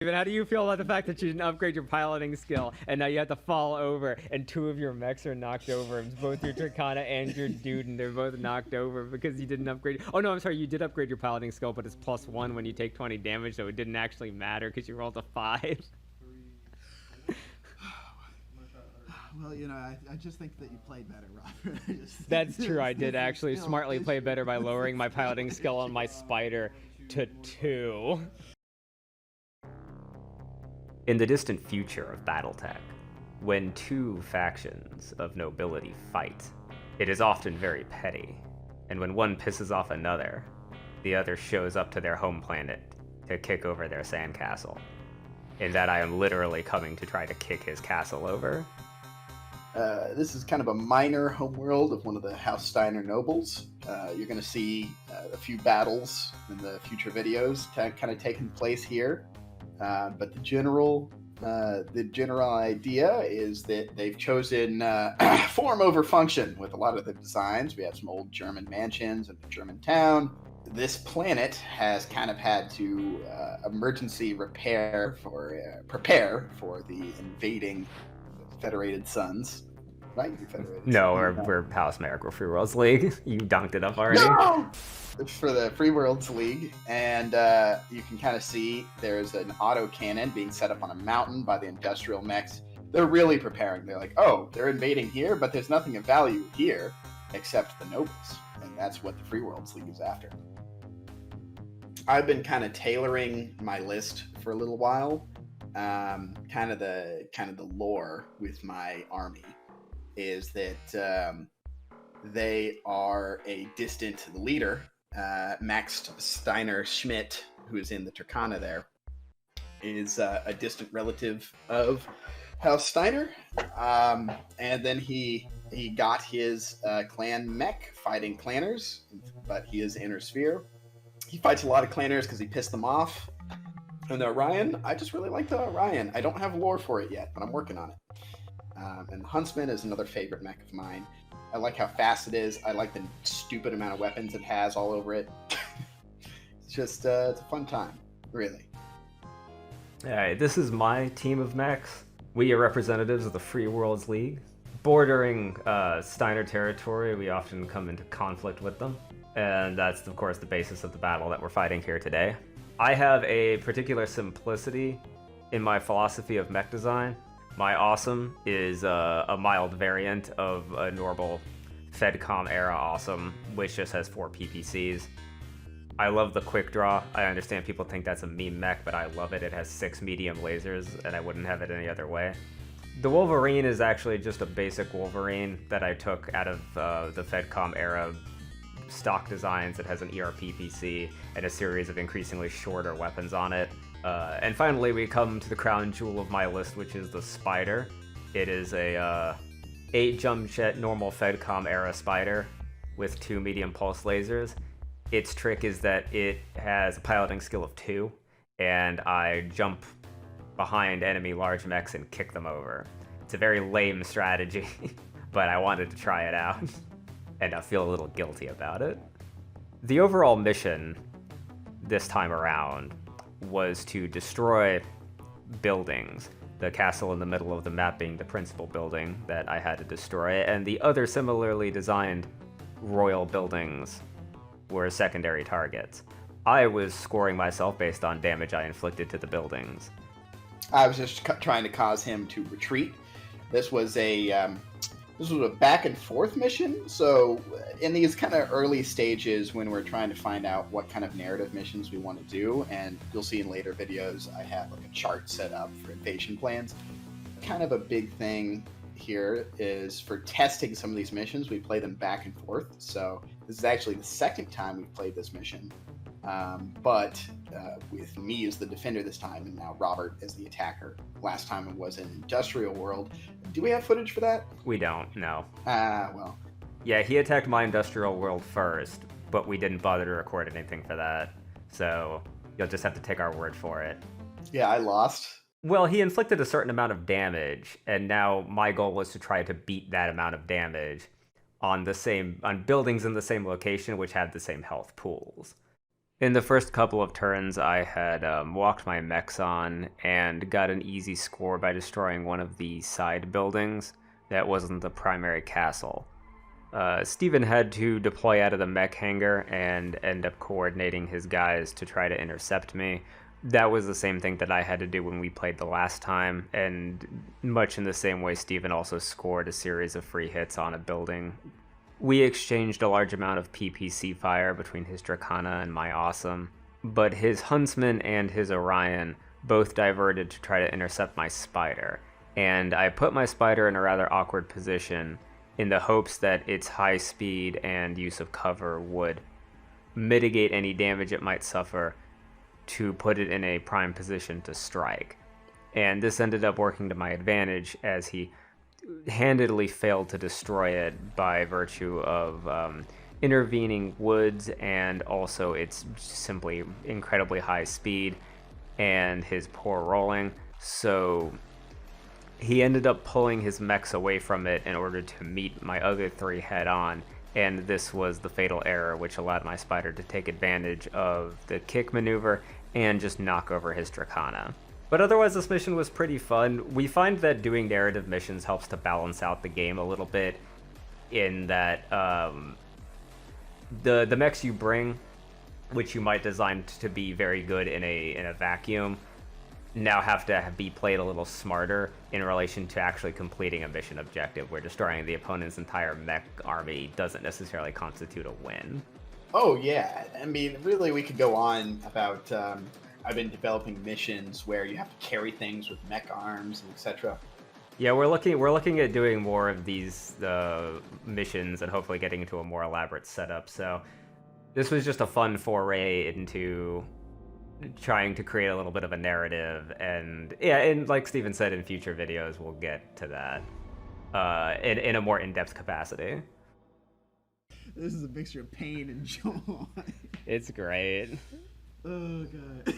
Steven, how do you feel about the fact that you didn't upgrade your piloting skill and now you have to fall over and two of your mechs are knocked over? It's both your Turkana and your dude, and they're both knocked over because you didn't upgrade. Oh no, I'm sorry, you did upgrade your piloting skill, but it's +1 when you take 20 damage, so it didn't actually matter because you rolled a 5. Well, I just think that you played better, Robert. That's true, I did actually smartly play better by lowering my piloting skill on my spider to 2. In the distant future of BattleTech, when two factions of nobility fight, it is often very petty, and when one pisses off another, the other shows up to their home planet to kick over their sandcastle. In that I am literally coming to try to kick his castle over. This is kind of a minor homeworld of one of the House Steiner nobles. You're going to see a few battles in the future videos kind of taking place here. But the general idea is that they've chosen form over function with a lot of the designs. We have some old German mansions and a German town. This planet has kind of had to emergency prepare for the invading Federated Suns. Right? Federated no, we're House Marik, we're Free Worlds League. You dunked it up already. No! For the Free Worlds League, and you can kind of see there's an auto cannon being set up on a mountain by the industrial mechs. They're really preparing. They're like, oh, they're invading here, but there's nothing of value here except the nobles, and that's what the Free Worlds League is after. I've been kind of tailoring my list for a little while. Kind of the lore with my army is that they are a distant leader. Max Steiner Schmidt, who is in the Turkana there, is a distant relative of House Steiner. And then he got his clan mech fighting clanners, but he is inner sphere. He fights a lot of clanners because he pissed them off. And the Orion, I just really like the Orion. I don't have lore for it yet, but I'm working on it. And the Huntsman is another favorite mech of mine. I like how fast it is. I like the stupid amount of weapons it has all over it. It's just, it's a fun time, really. Alright, this is my team of mechs. We are representatives of the Free Worlds League. Bordering Steiner territory, we often come into conflict with them. And that's, of course, the basis of the battle that we're fighting here today. I have a particular simplicity in my philosophy of mech design. My awesome is a mild variant of a normal FedCom era awesome, which just has 4 PPCs. I love the quick draw. I understand people think that's a meme mech, but I love it. It has 6 medium lasers, and I wouldn't have it any other way. The Wolverine is actually just a basic Wolverine that I took out of the FedCom era stock designs. It has an ERPPC and a series of increasingly shorter weapons on it. And finally, we come to the crown jewel of my list, which is the Spider. It is a 8 jump jet normal FedCom era Spider with 2 medium pulse lasers. Its trick is that it has a piloting skill of 2, and I jump behind enemy large mechs and kick them over. It's a very lame strategy, but I wanted to try it out, and I feel a little guilty about it. The overall mission this time around was to destroy buildings, the castle in the middle of the map being the principal building that I had to destroy, and the other similarly designed royal buildings were secondary targets. I was scoring myself based on damage I inflicted to the buildings. I was just trying to cause him to retreat. This was a back and forth mission. So in these kind of early stages when we're trying to find out what kind of narrative missions we want to do, and you'll see in later videos, I have like a chart set up for invasion plans. Kind of a big thing here is for testing some of these missions, we play them back and forth. So this is actually the second time we've played this mission, but with me as the defender this time, and now Robert as the attacker. Last time it was in Industrial World. Do we have footage for that? We don't, no. Well. Yeah, he attacked my Industrial World first, but we didn't bother to record anything for that. So you'll just have to take our word for it. Yeah, I lost. Well, he inflicted a certain amount of damage, and now my goal was to try to beat that amount of damage on buildings in the same location which had the same health pools. In the first couple of turns, I had walked my mechs on and got an easy score by destroying one of the side buildings that wasn't the primary castle. Steven had to deploy out of the mech hangar and end up coordinating his guys to try to intercept me. That was the same thing that I had to do when we played the last time, and much in the same way, Steven also scored a series of free hits on a building. We exchanged a large amount of PPC fire between his Dracana and my Awesome, but his Huntsman and his Orion both diverted to try to intercept my Spider, and I put my Spider in a rather awkward position in the hopes that its high speed and use of cover would mitigate any damage it might suffer to put it in a prime position to strike. And this ended up working to my advantage as he handedly failed to destroy it by virtue of intervening woods and also its simply incredibly high speed and his poor rolling. So he ended up pulling his mechs away from it in order to meet my other three head on, and this was the fatal error which allowed my Spider to take advantage of the kick maneuver and just knock over his Dracana. But otherwise, this mission was pretty fun. We find that doing narrative missions helps to balance out the game a little bit, in that the mechs you bring, which you might design to be very good in a vacuum, now have to be played a little smarter in relation to actually completing a mission objective, where destroying the opponent's entire mech army doesn't necessarily constitute a win. Oh yeah, I mean, really, we could go on about. I've been developing missions where you have to carry things with mech arms and etc. Yeah, we're looking at doing more of these missions and hopefully getting into a more elaborate setup. So this was just a fun foray into trying to create a little bit of a narrative, and yeah, and like Steven said, in future videos we'll get to that in a more in-depth capacity. This is a mixture of pain and joy. It's great. Oh god.